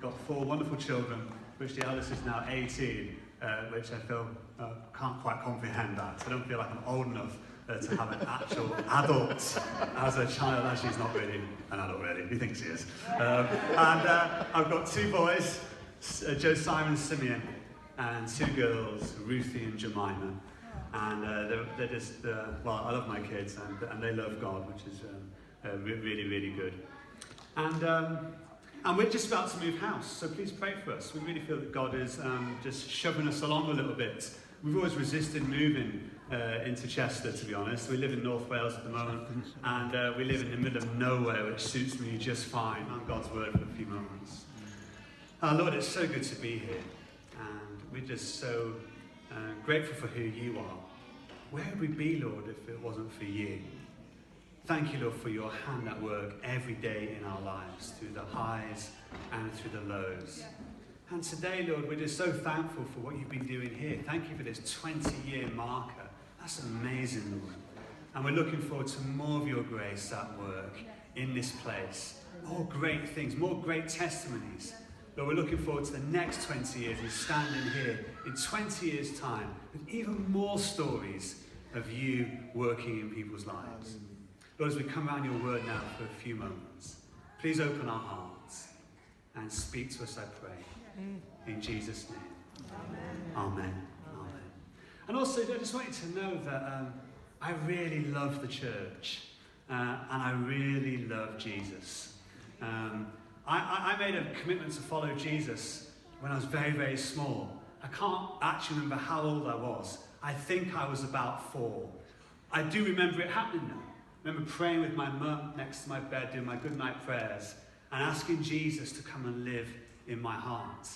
We've got 4 wonderful children, which the eldest is now 18, which I feel can't quite comprehend that. I don't feel like I'm old enough to have an actual adult as a child. Actually, he's not really an adult, really. He thinks he is. I've got 2 boys, Josiah and Simeon, and 2 girls, Ruthie and Jemima. And they're just, well, I love my kids, and they love God, which is really, really good. And we're just about to move house, so please pray for us. We really feel that God is just shoving us along a little bit. We've always resisted moving into Chester, to be honest. We live in North Wales at the moment, and we live in the middle of nowhere, which suits me just fine. I'm God's word for a few moments. Lord, it's so good to be here, and we're just so grateful for who you are. Where would we be, Lord, if it wasn't for you? Thank you, Lord, for your hand at work every day in our lives, through the highs and through the lows. And today, Lord, we're just so thankful for what you've been doing here. Thank you for this 20-year marker. That's amazing, Lord. And we're looking forward to more of your grace at work in this place. More great things, more great testimonies. Lord, we're looking forward to the next 20 years and standing here in 20 years' time with even more stories of you working in people's lives. Lord, as we come around your word now for a few moments, please open our hearts and speak to us, I pray. In Jesus' name. Amen. Amen. Amen. And also, I just want you to know that I really love the church and I really love Jesus. I made a commitment to follow Jesus when I was very, very small. I can't actually remember how old I was. I think I was about 4. I do remember it happening though. I remember praying with my mum next to my bed, doing my goodnight prayers, and asking Jesus to come and live in my heart.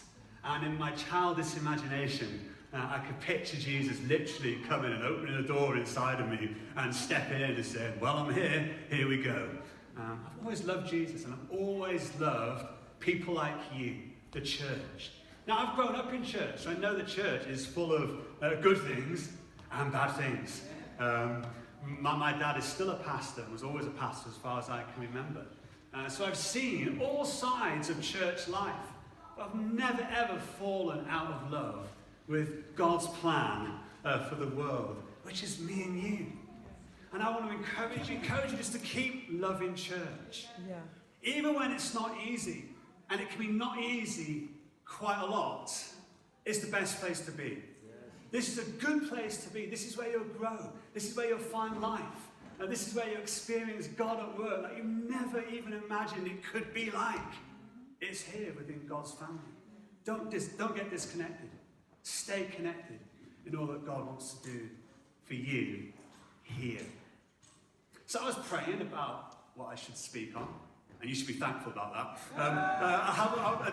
And in my childish imagination, I could picture Jesus literally coming and opening a door inside of me and stepping in and saying, well, I'm here we go. I've always loved Jesus, and I've always loved people like you, the church. Now, I've grown up in church, so I know the church is full of good things and bad things. My dad is still a pastor, and was always a pastor as far as I can remember. So I've seen all sides of church life, but I've never ever fallen out of love with God's plan for the world, which is me and you. And I want to encourage you just to keep loving church. Yeah. Even when it's not easy, and it can be not easy quite a lot, it's the best place to be. This is a good place to be. This is where you'll grow. This is where you'll find life. And this is where you'll experience God at work like you never even imagined it could be like. It's here within God's family. Don't get disconnected. Stay connected in all that God wants to do for you here. So I was praying about what I should speak on, and you should be thankful about that. I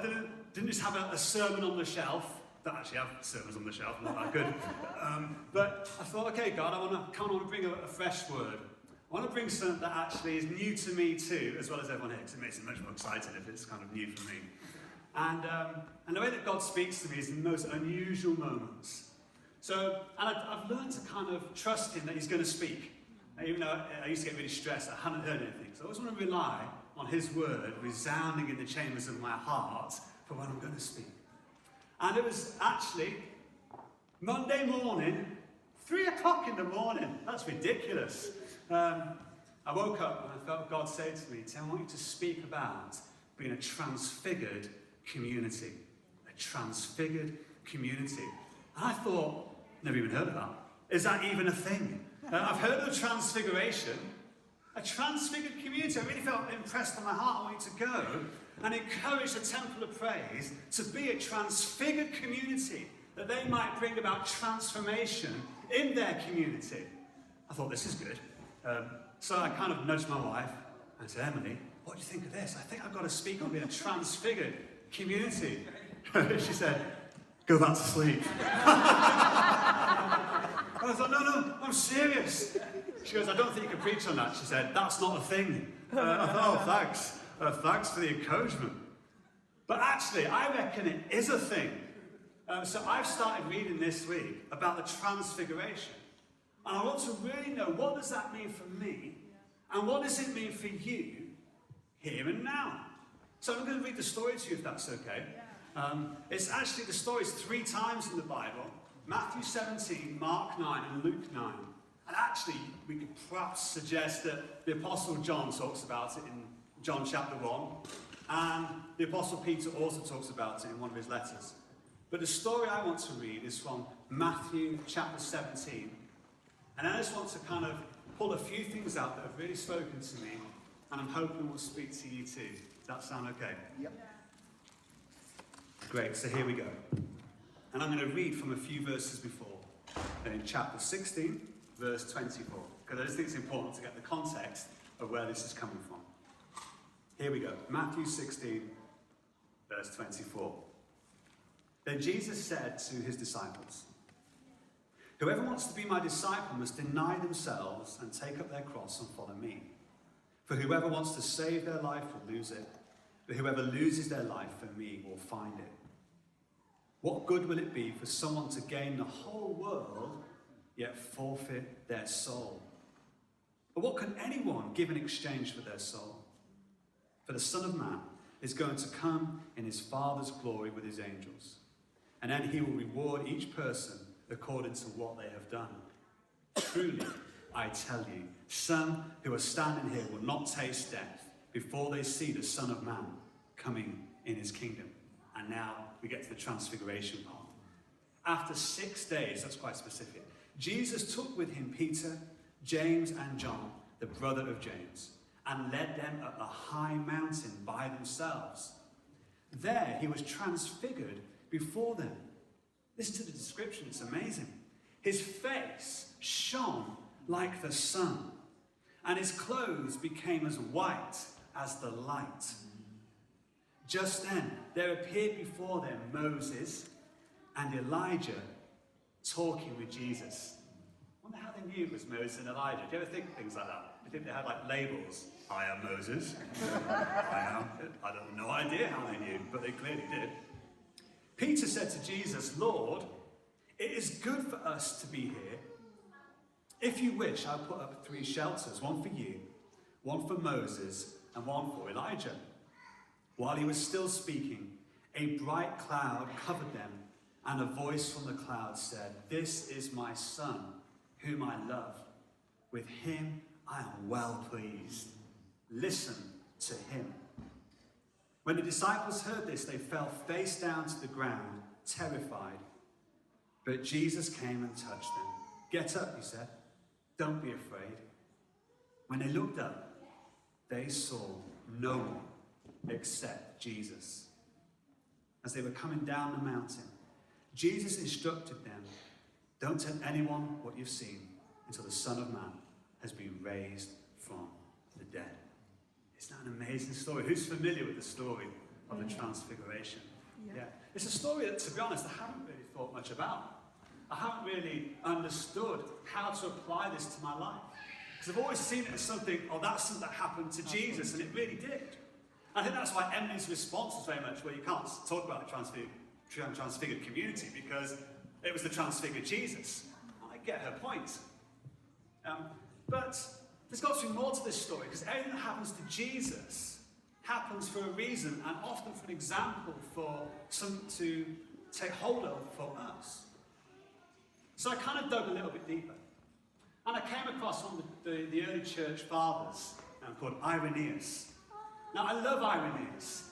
didn't just have a sermon on the shelf. Don't actually have sermons on the shelf, not that good. But I thought, okay, God, I want to bring a fresh word. I want to bring something that actually is new to me too, as well as everyone here, because it makes it much more exciting if it's kind of new for me. And the way that God speaks to me is in the most unusual moments. So, and I've learned to kind of trust him that he's going to speak. Even though I used to get really stressed, I hadn't heard anything. So I always want to rely on his word resounding in the chambers of my heart for when I'm going to speak. And it was actually Monday morning, 3 o'clock in the morning. That's ridiculous. I woke up and I felt God say to me, I want you to speak about being a transfigured community. A transfigured community. And I thought, never even heard of that. Is that even a thing? I've heard of the transfiguration. A transfigured community. I really felt impressed on my heart. I want you to go and encourage the Temple of Praise to be a transfigured community, that they might bring about transformation in their community. I thought, this is good. So I kind of nudged my wife and said, Emily, what do you think of this? I think I've got to speak on being a transfigured community. She said, go back to sleep. I was like, no, I'm serious. She goes, I don't think you can preach on that. She said, that's not a thing. I thought, oh, thanks. Thanks for the encouragement. But actually, I reckon it is a thing. So I've started reading this week about the Transfiguration. And I want to really know, what does that mean for me? And what does it mean for you here and now? So I'm going to read the story to you if that's okay. It's actually, the story's 3 times in the Bible. Matthew 17, Mark 9 and Luke 9. And actually, we could perhaps suggest that the Apostle John talks about it in John chapter 1. And the Apostle Peter also talks about it in one of his letters. But the story I want to read is from Matthew chapter 17. And I just want to kind of pull a few things out that have really spoken to me, and I'm hoping will speak to you too. Does that sound okay? Yep. Great, so here we go. And I'm going to read from a few verses before, in chapter 16, verse 24, because I just think it's important to get the context of where this is coming from. Here we go, Matthew 16, verse 24. Then Jesus said to his disciples, "Whoever wants to be my disciple must deny themselves and take up their cross and follow me. For whoever wants to save their life will lose it, but whoever loses their life for me will find it. What good will it be for someone to gain the whole world, yet forfeit their soul? But what can anyone give in exchange for their soul? For the Son of Man is going to come in his Father's glory with his angels, and then he will reward each person according to what they have done. Truly, I tell you, some who are standing here will not taste death before they see the Son of Man coming in his kingdom." And now we get to the transfiguration part. After 6 days, that's quite specific, Jesus took with him Peter, James and John, the brother of James, and led them up a high mountain by themselves. There he was transfigured before them. Listen to the description, it's amazing. His face shone like the sun, and his clothes became as white as the light. Just then there appeared before them Moses and Elijah talking with Jesus. I wonder how they knew it was Moses and Elijah. Do you ever think things like that? Do you think they had like labels? I am Moses. I have no idea how they knew, but they clearly did. Peter said to Jesus, "Lord, it is good for us to be here. If you wish, I'll put up 3 shelters, one for you, one for Moses, and one for Elijah." While he was still speaking, a bright cloud covered them, and a voice from the cloud said, "This is my Son, whom I love. With him I am well pleased. Listen to him." When the disciples heard this, they fell face down to the ground, terrified. But Jesus came and touched them. "Get up," he said. "Don't be afraid." When they looked up, they saw no one except Jesus. As they were coming down the mountain, Jesus instructed them, "Don't tell anyone what you've seen until the Son of Man has been raised from the dead." Isn't that an amazing story? Who's familiar with the story of the Transfiguration? Yeah. It's a story that, to be honest, I haven't really thought much about. I haven't really understood how to apply this to my life. Because I've always seen it as something, oh, that's something that happened to Jesus, and it really did. I think that's why Emily's response was very much, well, you can't talk about the transfigured community because it was the transfigured Jesus. I get her point. But there's got to be more to this story, because everything that happens to Jesus happens for a reason, and often for an example for some to take hold of for us. So I kind of dug a little bit deeper. And I came across one of the early church fathers called Irenaeus. Now, I love Irenaeus.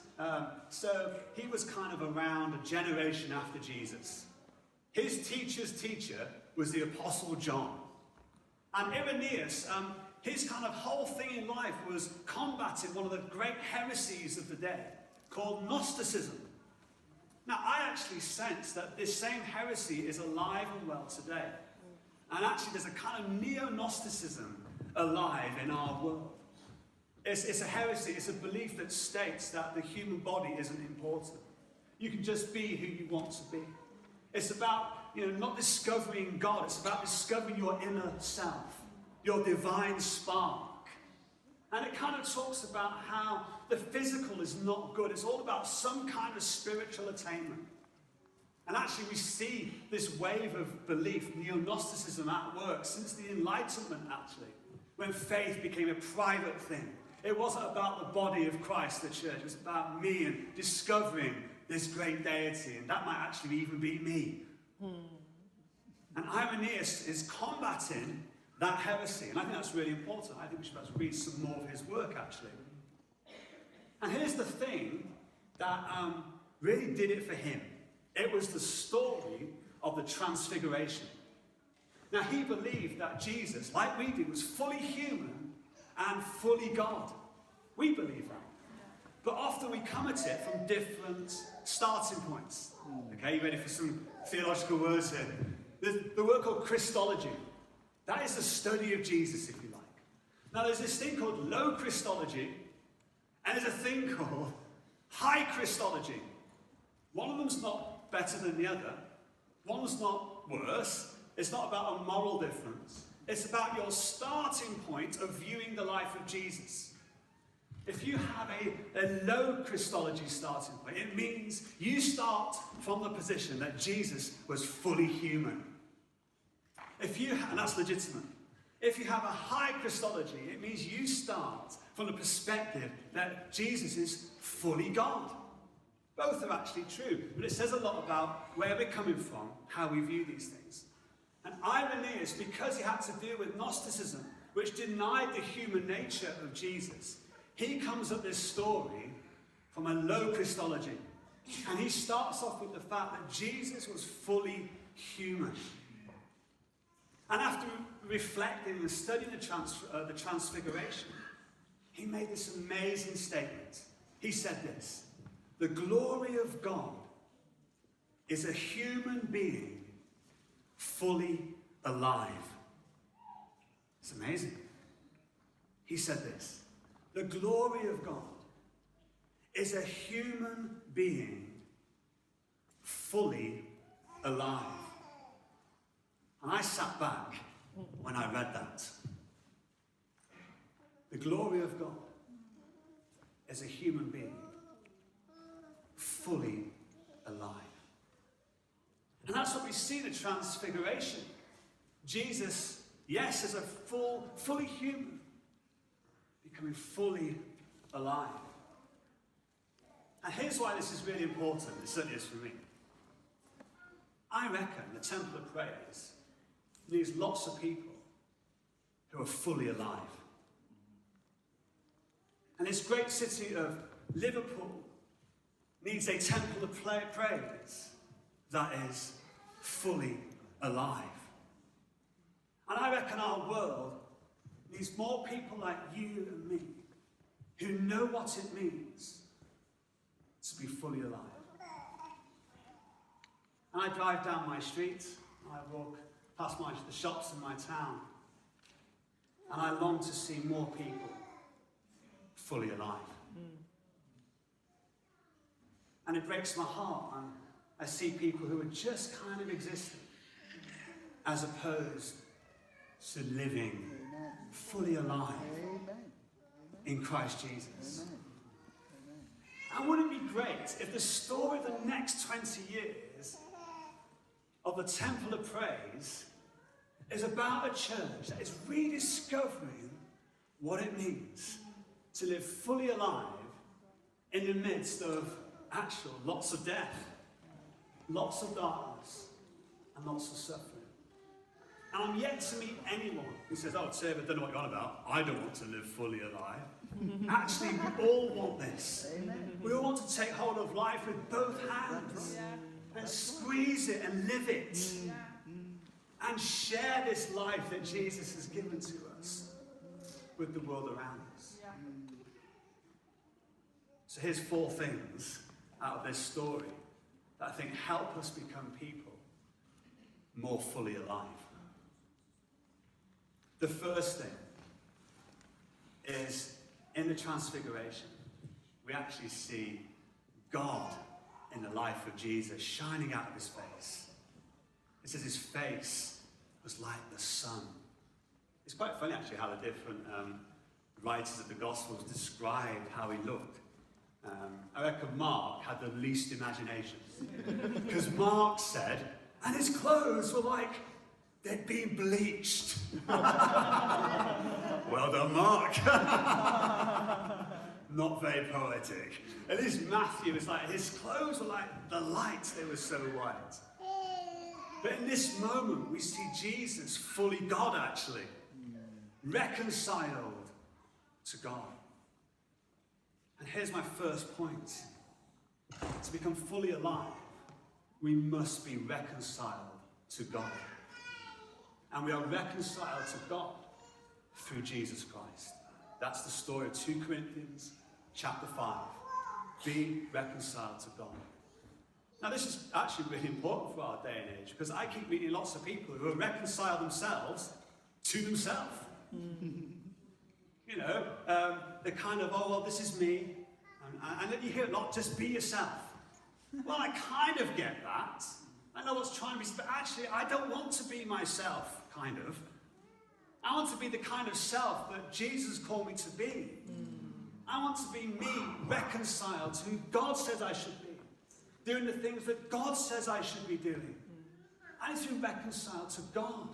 So he was kind of around a generation after Jesus. His teacher's teacher was the Apostle John. And Irenaeus, his kind of whole thing in life was combating one of the great heresies of the day, called Gnosticism. Now, I actually sense that this same heresy is alive and well today. And actually, there's a kind of neo-Gnosticism alive in our world. It's a heresy, it's a belief that states that the human body isn't important. You can just be who you want to be. It's about, not discovering God, it's about discovering your inner self, your divine spark. And it kind of talks about how the physical is not good. It's all about some kind of spiritual attainment. And actually we see this wave of belief, neo-Gnosticism, at work since the Enlightenment, actually, when faith became a private thing. It wasn't about the body of Christ, the church. It was about me and discovering this great deity, and that might actually even be me. And Irenaeus is combating that heresy, and I think that's really important. I think we should perhaps read some more of his work, actually. And here's the thing that really did it for him. It was the story of the Transfiguration. Now, he believed that Jesus, like we do, was fully human and fully God. We believe that. But often we come at it from different starting points. Okay, you ready for some theological words here? There's the word called Christology. That is the study of Jesus, if you like. Now, there's this thing called low Christology, and there's a thing called high Christology. One of them's not better than the other. One's not worse. It's not about a moral difference. It's about your starting point of viewing the life of Jesus. If you have a low Christology starting point, it means you start from the position that Jesus was fully human. And that's legitimate. If you have a high Christology, it means you start from the perspective that Jesus is fully God. Both are actually true, but it says a lot about where we're coming from, how we view these things. And Irenaeus, because he had to deal with Gnosticism, which denied the human nature of Jesus, he comes at this story from a low Christology. And he starts off with the fact that Jesus was fully human. And after reflecting and studying the Transfiguration, he made this amazing statement. He said this: the glory of God is a human being fully alive. It's amazing. He said this: the glory of God is a human being fully alive. And I sat back when I read that. The glory of God is a human being fully alive. And that's what we see in the Transfiguration. Jesus, yes, is a fully human, becoming fully alive. And here's why this is really important. It certainly is for me. I reckon the Temple of Praise needs lots of people who are fully alive. And this great city of Liverpool needs a Temple of Praise that is fully alive. And I reckon our world needs more people like you and me who know what it means to be fully alive. And I drive down my street, I walk past the shops in my town, and I long to see more people fully alive. And it breaks my heart when I see people who are just kind of existing as opposed to living fully alive in Christ Jesus. And wouldn't it be great if the story of the next 20 years of the Temple of Praise is about a church that is rediscovering what it means to live fully alive in the midst of lots of death, lots of darkness, and lots of suffering. And I'm yet to meet anyone who says, "Oh, Tim, I don't know what you're on about. I don't want to live fully alive." Actually, we all want this. We all want to take hold of life with both hands and squeeze it and live it and share this life that Jesus has given to us with the world around us. So here's 4 things out of this story that I think help us become people more fully alive. The first thing is, in the Transfiguration, we actually see God in the life of Jesus shining out of his face. It says his face was like the sun. It's quite funny, actually, how the different writers of the Gospels described how he looked. I reckon Mark had the least imagination. Because Mark said, and his clothes were like they'd been bleached. Well done, Mark. Not very poetic. At least Matthew was like, his clothes were like the light, they were so white. But in this moment, we see Jesus, fully God actually, reconciled to God. And here's my first point. To become fully alive, we must be reconciled to God. And we are reconciled to God through Jesus Christ. That's the story of 2 Corinthians chapter 5. Be reconciled to God. Now this is actually really important for our day and age, because I keep meeting lots of people who have reconciled themselves to themselves. You know, they're kind of, oh, well, this is me. And then you hear a lot, just be yourself. Well, I kind of get that. I know what's trying to be, but actually, I don't want to be myself, kind of. I want to be the kind of self that Jesus called me to be. I want to be me, reconciled to who God says I should be. Doing the things that God says I should be doing. I need to be reconciled to God.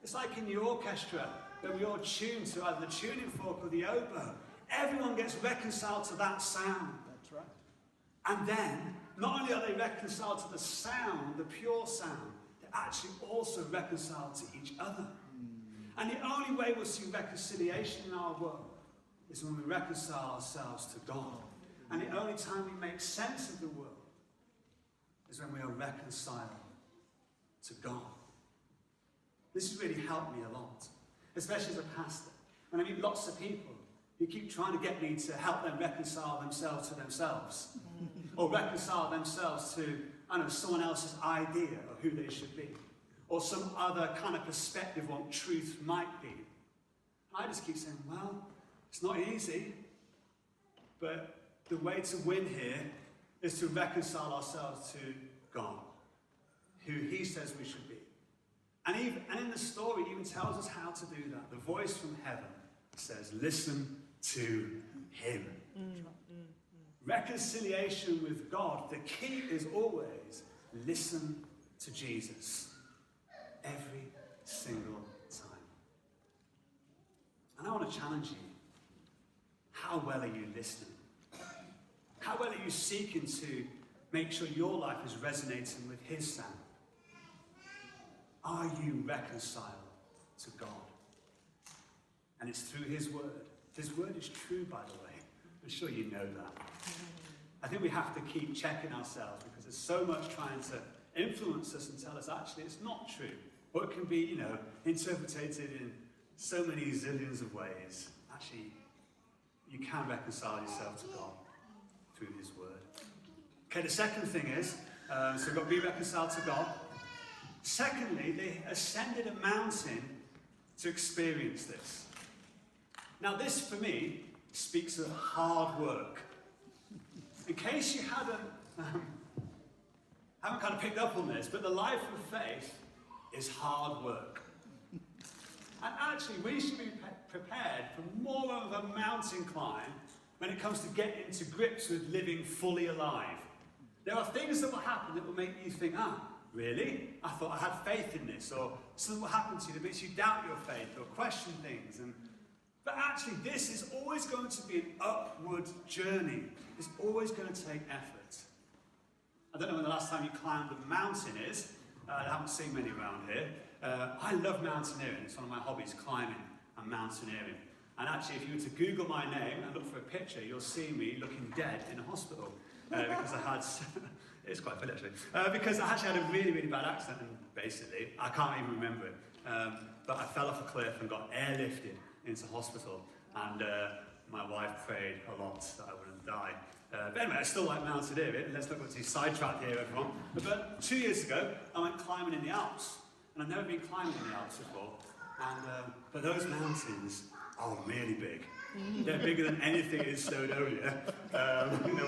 It's like in the orchestra, when we all tune to either the tuning fork or the oboe. Everyone gets reconciled to that sound. That's right. And then, not only are they reconciled to the sound, the pure sound, they're actually also reconciled to each other. And the only way we'll see reconciliation in our world is when we reconcile ourselves to God. And the only time we make sense of the world is when we are reconciled to God. This has really helped me a lot, especially as a pastor. When I meet lots of people who keep trying to get me to help them reconcile themselves to themselves, or reconcile themselves to, I don't know, someone else's idea of who they should be, or some other kind of perspective on what truth might be. I just keep saying, well, it's not easy, but the way to win here is to reconcile ourselves to God, who He says we should be. And in the story, it even tells us how to do that. The voice from heaven says, listen to Him. Reconciliation with God, the key is always listen to Jesus. Every single time. And I want to challenge you. How well are you listening? How well are you seeking to make sure your life is resonating with His sound? Are you reconciled to God? And it's through His word. His word is true, by the way. I'm sure you know that. I think we have to keep checking ourselves, because there's so much trying to influence us and tell us actually it's not true. Or it can be, interpreted in so many zillions of ways. Actually, you can reconcile yourself to God through His word. Okay, the second thing is, so we've got to be reconciled to God. Secondly, they ascended a mountain to experience this. Now this, for me, speaks of hard work. In case you haven't kind of picked up on this, but the life of faith is hard work. And actually, we should be prepared for more of a mountain climb when it comes to getting to grips with living fully alive. There are things that will happen that will make you think, really? I thought I had faith in this. Or something will happen to you that makes you doubt your faith or question things. But actually, this is always going to be an upward journey. It's always going to take effort. I don't know when the last time you climbed a mountain is. I haven't seen many around here. I love mountaineering. It's one of my hobbies, climbing and mountaineering. And actually, if you were to Google my name and look for a picture, you'll see me looking dead in a hospital. Because I had... It's quite funny, actually. Because I actually had a really, really bad accident, basically. I can't even remember it. But I fell off a cliff and got airlifted into hospital. And my wife prayed a lot that I wouldn't die. But anyway, I still like mountaineering. Let's not go too sidetracked here, everyone. But 2 years ago, I went climbing in the Alps. And I've never been climbing in the Alps before. But those mountains are really big. They're bigger than anything in Snowdonia,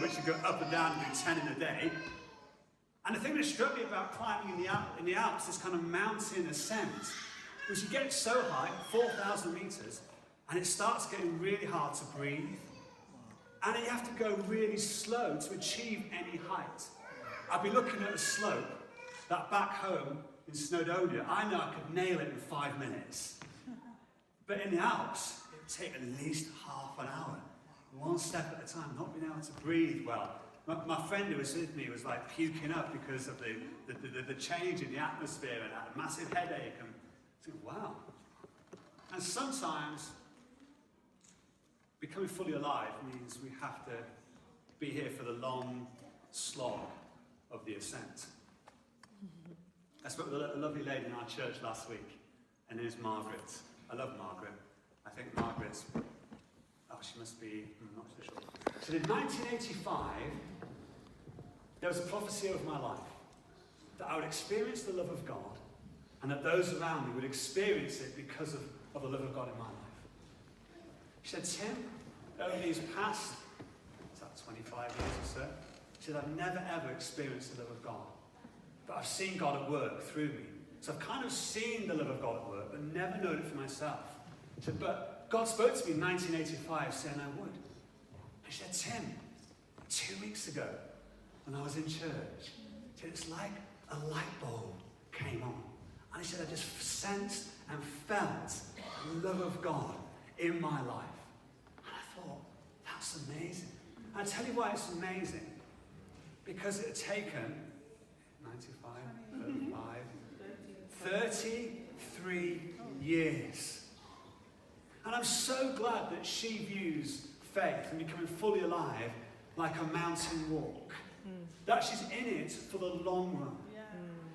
which you go up and down and do 10 in a day. And the thing that struck me about climbing in the Alps, this kind of mountain ascent, was you get so high, 4,000 meters, and it starts getting really hard to breathe. And you have to go really slow to achieve any height. I'd be looking at a slope that back home in Snowdonia, I know I could nail it in 5 minutes. But in the Alps, it would take at least half an hour. One step at a time, not being able to breathe well. My friend who was with me was like puking up because of the change in the atmosphere, and had a massive headache. And I think, wow. And sometimes becoming fully alive means we have to be here for the long slog of the ascent. I spoke with a lovely lady in our church last week. Her name is Margaret. I love Margaret. I think Margaret's, she must be, I'm not so sure. So in 1985, there was a prophecy over my life that I would experience the love of God, and that those around me would experience it because of the love of God in my life. She said, Tim, over these past, 25 years or so, she said, I've never ever experienced the love of God, but I've seen God at work through me. So I've kind of seen the love of God at work, but never known it for myself. She said, but God spoke to me in 1985 saying I would. And she said, Tim, 2 weeks ago, when I was in church, she said, it's like a light bulb came on. And he said, I just sensed and felt the love of God in my life. And I thought, that's amazing. And I'll tell you why it's amazing. Because it had taken 95, 35, 33 years. And I'm so glad that she views faith and becoming fully alive like a mountain walk. That she's in it for the long run.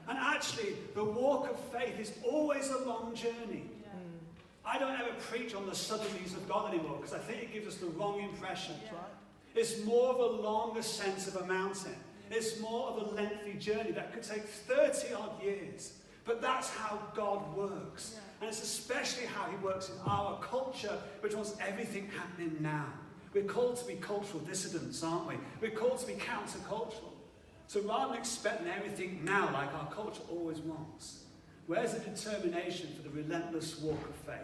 And actually, the walk of faith is always a long journey. I don't ever preach on the subtleties of God anymore because I think it gives us the wrong impression. It's more of a long ascent of a mountain. It's more of a lengthy journey that could take 30 odd years. But that's how God works. And it's especially how he works in our culture, which wants everything happening now. We're called to be cultural dissidents, aren't we? We're called to be countercultural. So rather than expecting everything now like our culture always wants, where's the determination for the relentless walk of faith?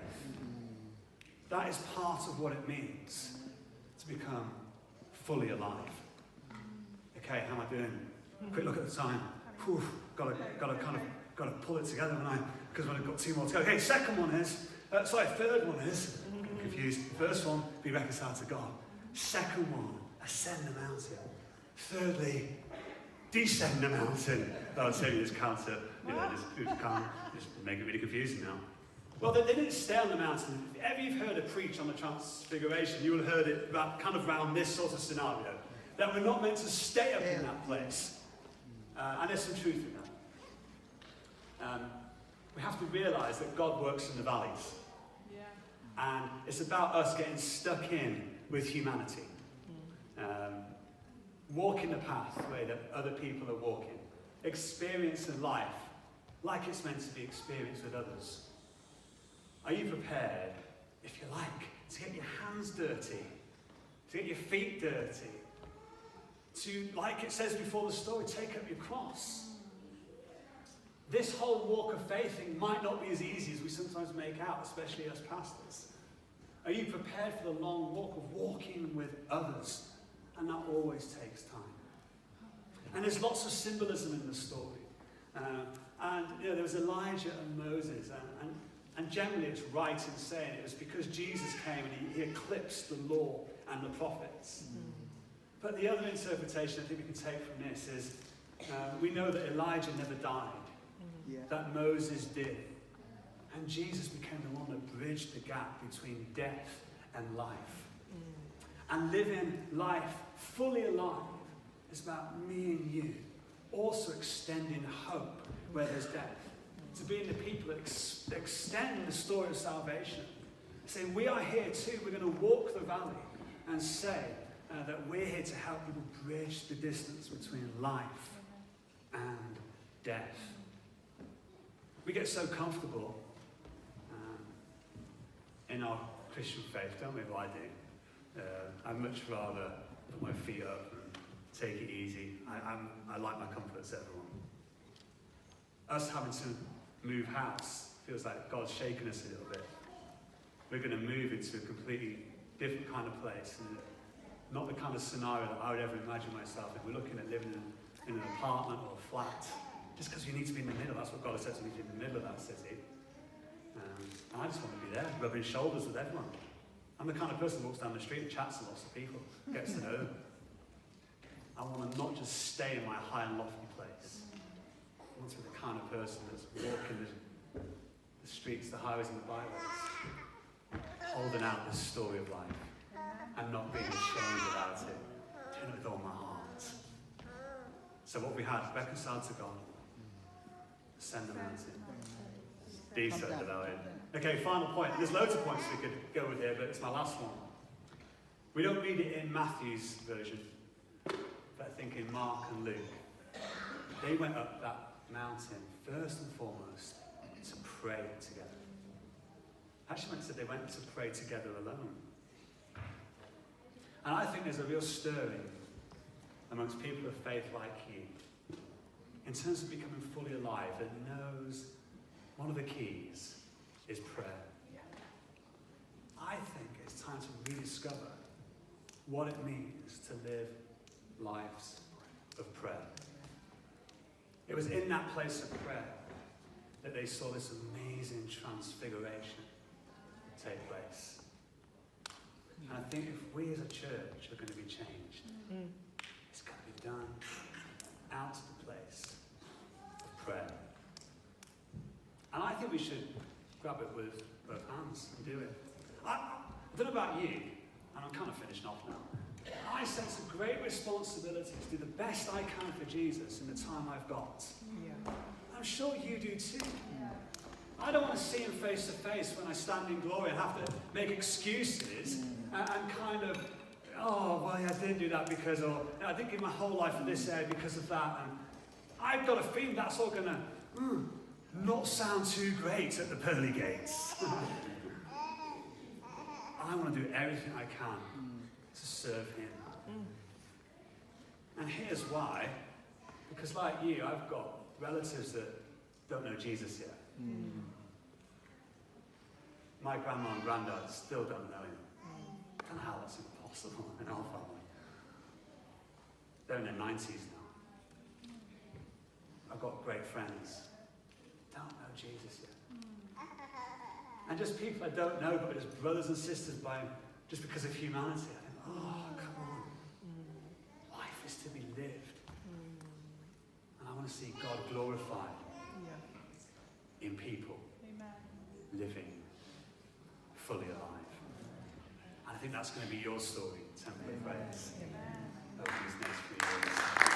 That is part of what it means to become fully alive. Okay, how am I doing? Quick look at the time. Whew, got to pull it together because I've got 2 more to go. Okay, third one is, I'm confused. First one, be reconciled to God. Second one, ascend the mountain. Thirdly, descend the mountain. I'll tell you this counter, just make it really confusing now. Well, they didn't stay on the mountain. If ever you've heard a preach on the Transfiguration, you will have heard it kind of around this sort of scenario. That we're not meant to stay up in that place. And there's some truth in that. We have to realise that God works in the valleys. And it's about us getting stuck in with humanity. Walking the pathway that other people are walking. Experiencing life like it's meant to be experienced with others. Are you prepared, if you like, to get your hands dirty, to get your feet dirty, to, like it says before the story, take up your cross? This whole walk of faith thing might not be as easy as we sometimes make out, especially us pastors. Are you prepared for the long walk of walking with others? And that always takes time. And there's lots of symbolism in the story. There was Elijah and Moses, and generally it's right in saying it was because Jesus came and he eclipsed the law and the prophets. But the other interpretation I think we can take from this is we know that Elijah never died, that Moses did. And Jesus became the one that bridged the gap between death and life. And living life fully alive is about me and you also extending hope where there's death. To being the people that extend the story of salvation. Saying we are here too, we're going to walk the valley and say that we're here to help people bridge the distance between life and death. We get so comfortable in our Christian faith, don't we? Well, I do. I'd much rather put my feet up and take it easy. I like my comforts, everyone. Us having to move house feels like God's shaking us a little bit. We're going to move into a completely different kind of place. And not the kind of scenario that I would ever imagine myself if we're looking at living in an apartment or a flat. just because you need to be in the middle. That's what God has said to me, in the middle of that city. And I just want to be there, rubbing shoulders with everyone. I'm the kind of person who walks down the street and chats to lots of people, gets to know them. I want to not just stay in my high and lofty place. I want to be the kind of person that's walking the streets, the highways and the byways, holding out this story of life and not being ashamed about it, doing it with all my heart. So what we had, reconciled to God, ascend the mountain, descend the valley. Okay, final point. There's loads of points we could go with here, but it's my last one. We don't read it in Matthew's version, but I think in Mark and Luke. They went up that mountain first and foremost to pray together. Actually, when it said they went to pray together alone. And I think there's a real stirring amongst people of faith like you, in terms of becoming fully alive, that knows one of the keys is prayer. I think it's time to rediscover what it means to live lives of prayer. It was in that place of prayer that they saw this amazing transfiguration take place. And I think if we as a church are going to be changed, it's going to be done out of the place of prayer. And I think we should grab it with both hands and do it. I don't know about you, and I'm kind of finishing off now. I sense a great responsibility to do the best I can for Jesus in the time I've got. Yeah. I'm sure you do too. Yeah. I don't want to see him face to face when I stand in glory and have to make excuses and kind of, oh, well, yeah, I didn't do that because, or I didn't give my whole life for this area because of that. And I've got a feeling that's all going to not sound too great at the pearly gates. I want to do everything I can to serve him. And here's why. Because like you, I've got relatives that don't know Jesus yet. My grandma and granddad still don't know him. I don't know how that's impossible in our family. They're in their 90s now. I've got great friends. Don't know Jesus yet. And just people I don't know, but as brothers and sisters just because of humanity. I think, oh, come on. Life is to be lived. And I want to see God glorified in people. Amen. Living fully alive. And I think that's going to be your story, Temple of Praise, over these next few years.